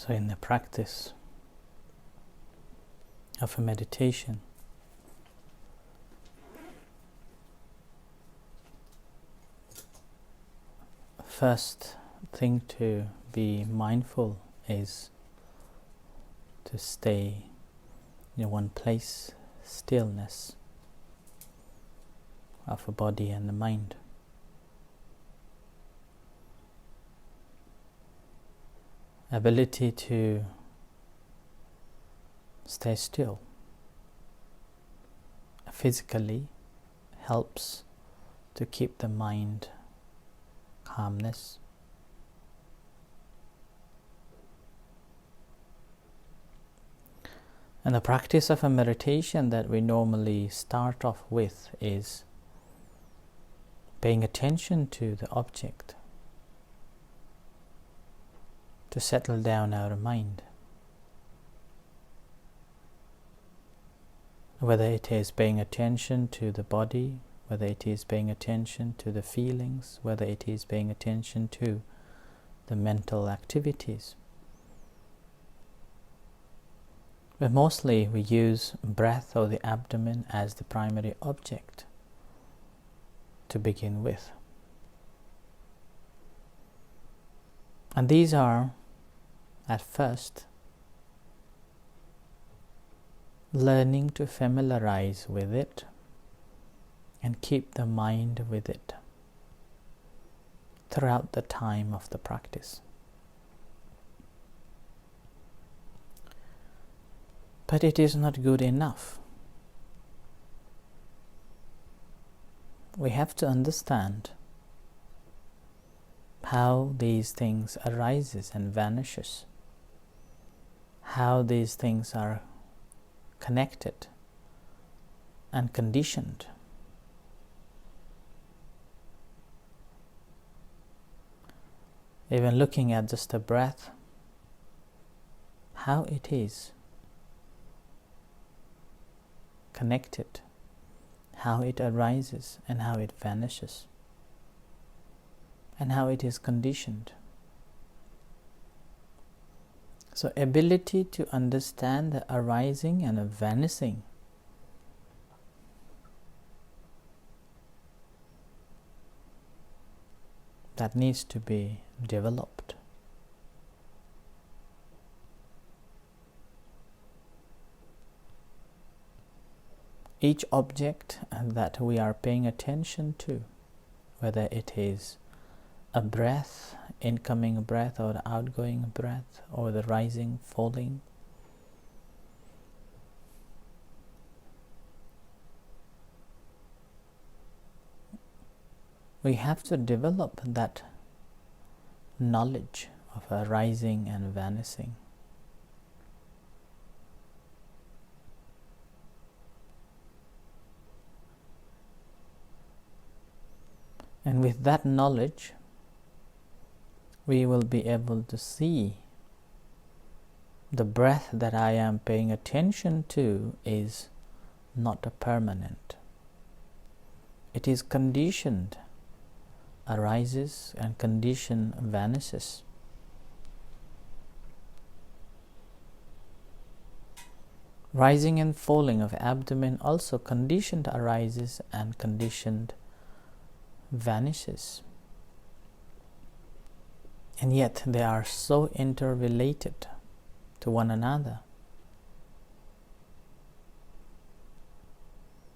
So in the practice of a meditation, first thing to be mindful is to stay in one place, stillness of the body and the mind. Ability to stay still physically helps to keep the mind calmness. And the practice of a meditation that we normally start off with is paying attention to the object, to settle down our mind. Whether it is paying attention to the body, whether it is paying attention to the feelings, whether it is paying attention to the mental activities. But mostly we use breath or the abdomen as the primary object to begin with. And these are, at first, learning to familiarize with it and keep the mind with it throughout the time of the practice. But it is not good enough. We have to understand how these things arises and vanishes, how these things are connected and conditioned. Even looking at just the breath, how it is connected, how it arises and how it vanishes, and how it is conditioned. So ability to understand the arising and the vanishing that needs to be developed. Each object that we are paying attention to, whether it is a breath, incoming breath or the outgoing breath, or the rising, falling, we have to develop that knowledge of arising and vanishing. And with that knowledge, we will be able to see the breath that I am paying attention to is not a permanent. It is conditioned, arises, and condition vanishes. Rising and falling of abdomen also conditioned arises and conditioned vanishes. And yet they are so interrelated to one another.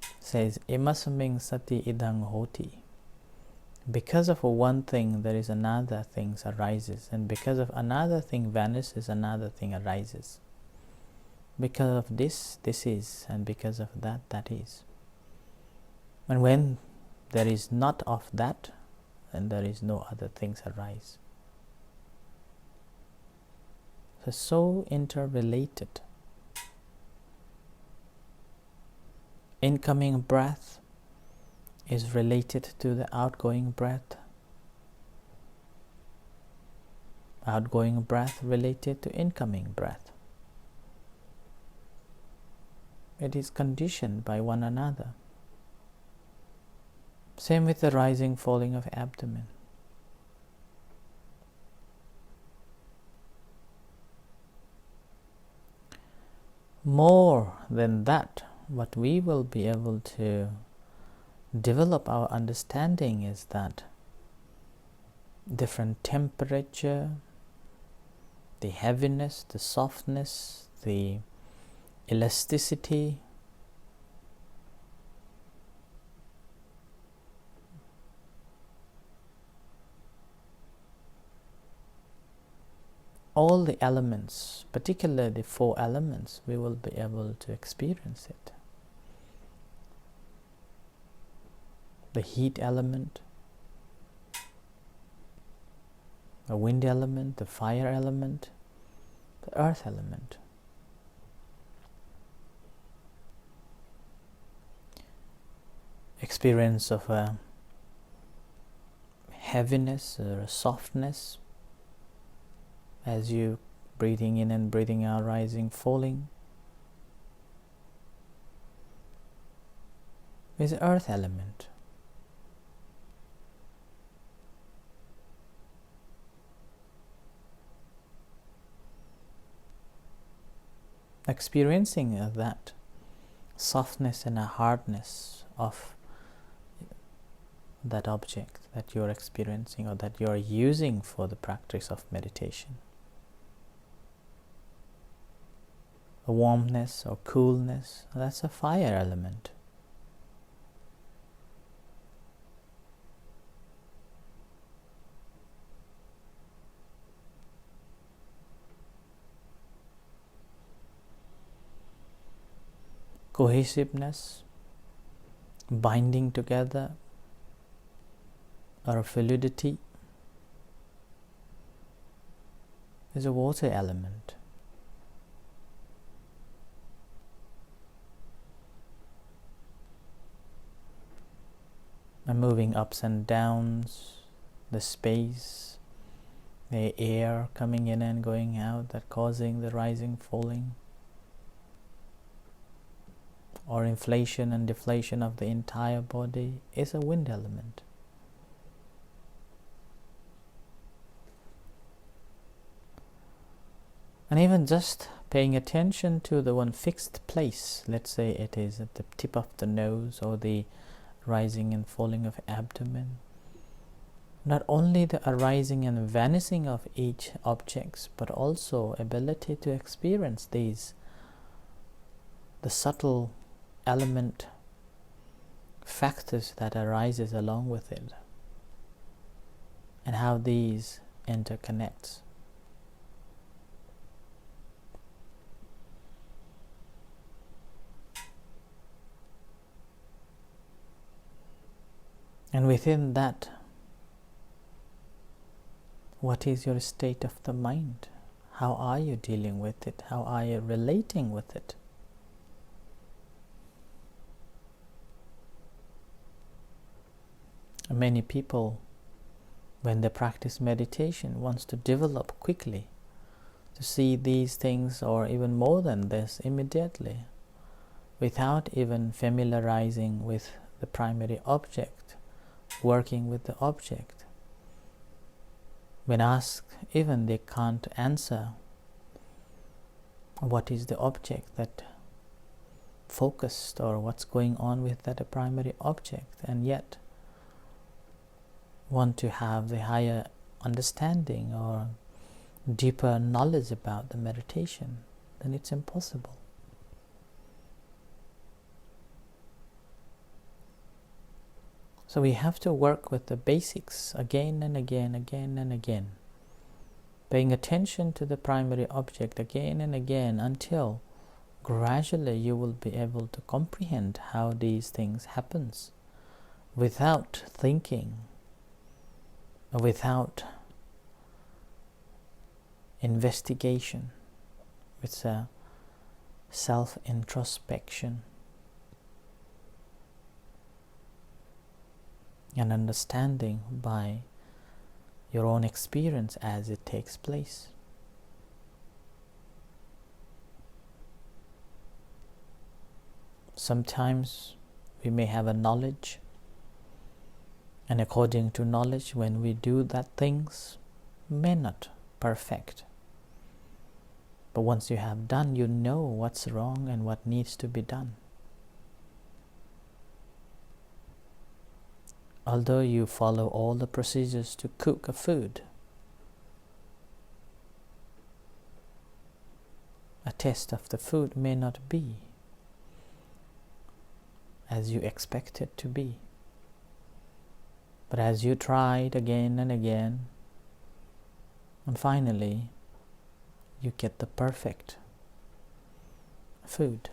It says, imasaming sati idang hoti. Because of one thing, there is another thing arises, and because of another thing vanishes, another thing arises. Because of this, this is, and because of that, that is. And when there is not of that, then there is no other things arise. So interrelated. Incoming breath is related to the outgoing breath. Outgoing breath related to incoming breath. It is conditioned by one another. Same with the rising, falling of abdomen. More than that, what we will be able to develop our understanding is that different temperature, the heaviness, the softness, the elasticity, all the elements, particularly the 4 elements, we will be able to experience it. The heat element, the wind element, the fire element, the earth element. Experience of a heaviness or a softness as you breathing in and breathing out, rising, falling, is the earth element. Experiencing that softness and a hardness of that object that you're experiencing or that you're using for the practice of meditation. A warmness or coolness, that's a fire element. Cohesiveness, binding together, or fluidity is a water element. And moving ups and downs, the space, the air coming in and going out, that causing the rising, falling, or inflation and deflation of the entire body is a wind element. And even just paying attention to the one fixed place, let's say it is at the tip of the nose or the rising and falling of abdomen, not only the arising and vanishing of each objects, but also ability to experience these, the subtle element factors that arises along with it, and how these interconnect. And within that, what is your state of the mind? How are you dealing with it? How are you relating with it? Many people, when they practice meditation, wants to develop quickly, to see these things or even more than this immediately, without even familiarizing with the primary object, working with the object. When asked, even they can't answer what is the object that focused or what's going on with that primary object, and yet want to have the higher understanding or deeper knowledge about the meditation, then it's impossible. So we have to work with the basics again and again, again and again, paying attention to the primary object again and again until gradually you will be able to comprehend how these things happens without thinking, without investigation. It's a self-introspection and understanding by your own experience as it takes place. Sometimes we may have a knowledge, and according to knowledge, when we do that things may not perfect. But once you have done, you know what's wrong and what needs to be done. Although you follow all the procedures to cook a food, a taste of the food may not be as you expect it to be. But as you try it again and again, and finally you get the perfect food.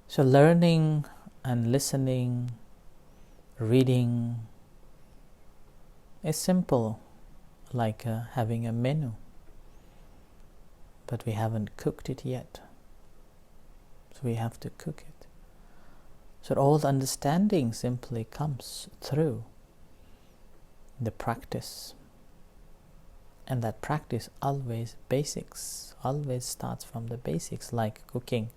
So learning and listening, reading is simple, like having a menu, but we haven't cooked it yet. So we have to cook it. So all the understanding simply comes through the practice. And that practice always starts from the basics, like cooking.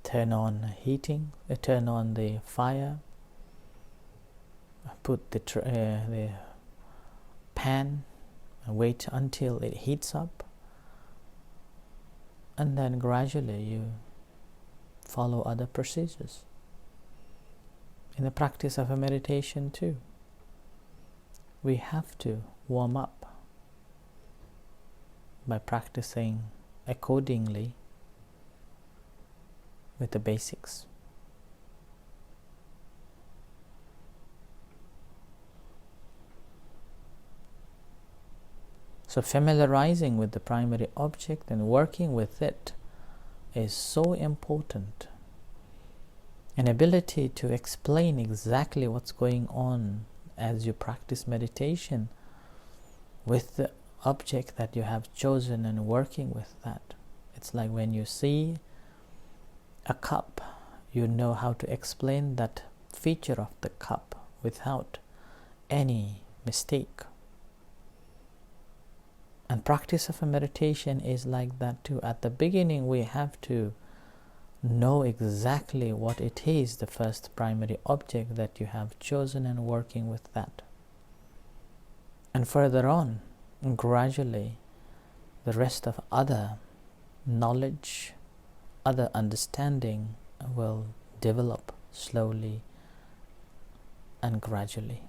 Turn on heating, turn on the fire, put the pan, wait until it heats up, and then gradually you follow other procedures. In the practice of a meditation too, we have to warm up by practicing accordingly with the basics. So familiarizing with the primary object and working with it is so important. An ability to explain exactly what's going on as you practice meditation with the object that you have chosen and working with that. It's like when you see a cup, you know how to explain that feature of the cup without any mistake. And practice of a meditation is like that too. At the beginning we have to know exactly what it is, the first primary object that you have chosen, and working with that. And further on, gradually, the rest of other knowledge, other understanding will develop slowly and gradually.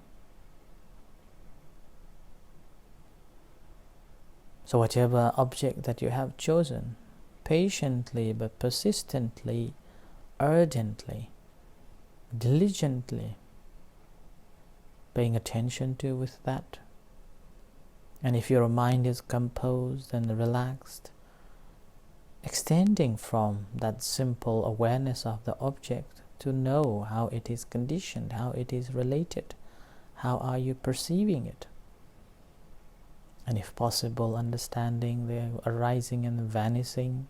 So whatever object that you have chosen, patiently but persistently, ardently, diligently paying attention to with that. And if your mind is composed and relaxed, extending from that simple awareness of the object to know how it is conditioned, how it is related, how are you perceiving it. And if possible, understanding the arising and vanishing,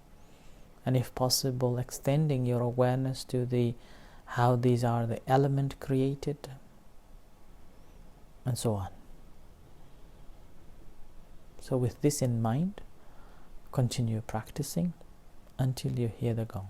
and if possible, extending your awareness to the how these are the element created, and so on. So with this in mind, continue practicing until you hear the gong.